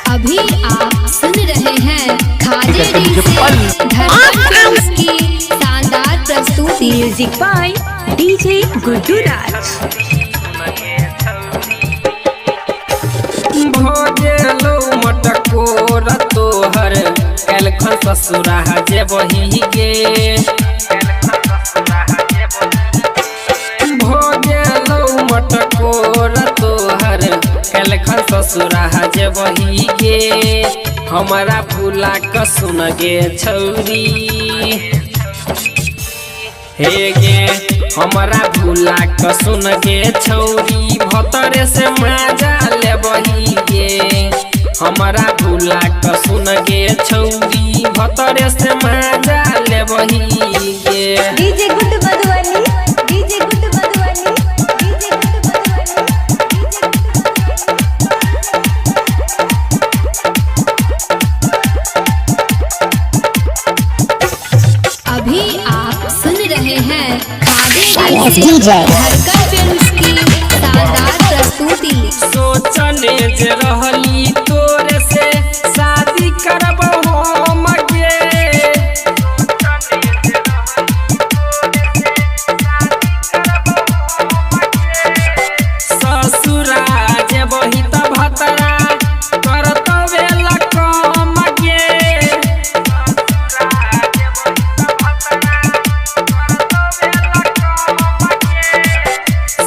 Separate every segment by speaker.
Speaker 1: अभी आप सुन रहे हैं खाजे की शानदार प्रस्तुति।
Speaker 2: म्यूजिक बाय डीजे गुड्डू राज।
Speaker 3: भोजलो मटकोर तोहर एलखन ससुरा जे बही गे। भोजलो मटकोर तोहर एलखन ससुरा जे बही गे। हमारा भूला क सुन गे छौरी हे गे। हमारा भूला क सुन गे छौरी भतरे से मजा ले बही गे। हमारा भूला क सुन गे छौरी भतरे से मजा ले बही गे।
Speaker 2: DJ Guddu Madhubani, DJ Guddu Madhubani, DJ Guddu
Speaker 1: अभी आप सुन रहे हैं खाजे धड़कन फिल्म्स की शानदार प्रस्तुति।
Speaker 3: सोचने जे रहली तोरे से शादी करब हम गे। ससुरा जे बही त भतरा करत बेला कम गे।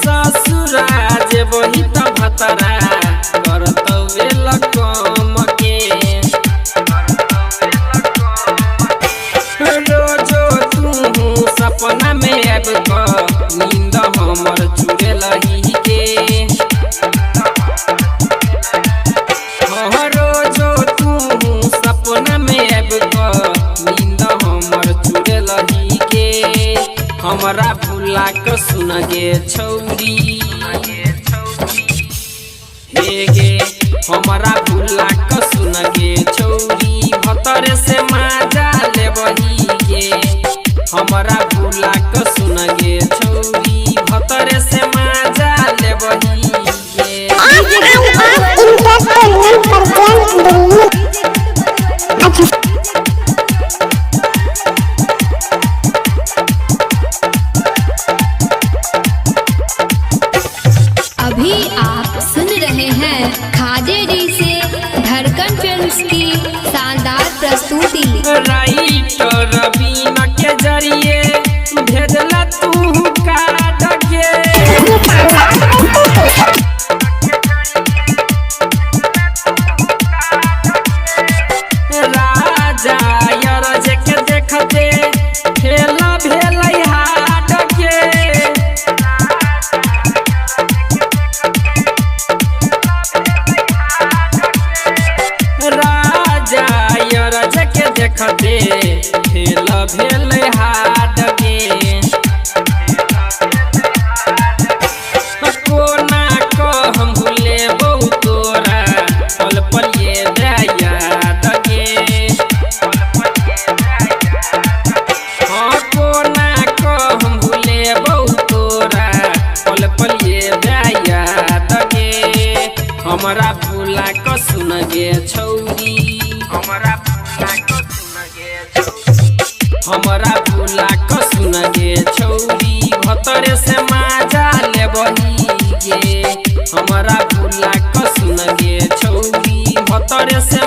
Speaker 3: ससुरा जे बही त भतरा करत बेला कम गे। रोजो तू सपना में अब क नींद हमर चुरे लही गे। रोजो तू सपना में अब क नींद हमर चुरे लही गे। हमरा भूला क सुन गे छौरी हे गे। हमरा भूला क सुन गे छौरी भतरे से मजा ले बही गे। हमरा भूला क सुन गे छौरी भतरे से मजा ले बही गे।
Speaker 1: अभी आप सुन रहे हैं खाजे धड़कन फिल्म्स की शानदार प्रस्तुति।
Speaker 3: राइटर रवीना के जरिए भेजला तू काट गे। राजा यार जे के देखते खेला भेलै हाट गे। राजा यार जे के देखते खेला भेलै हाट गे। कोना क हम भूले बहु तोरा पल पल ये याद गे। हाँ कोना क हम भूले बहु तोरा पल पल ये याद गे। हमरा भूला क सुन गे छौरी हमरा भूला क सुन गे छौरी। हमरा भूला क सुन गे छौरी भतरे से मजा ले बही गे। हमरा भूला क सुन गे छौरी भतरे से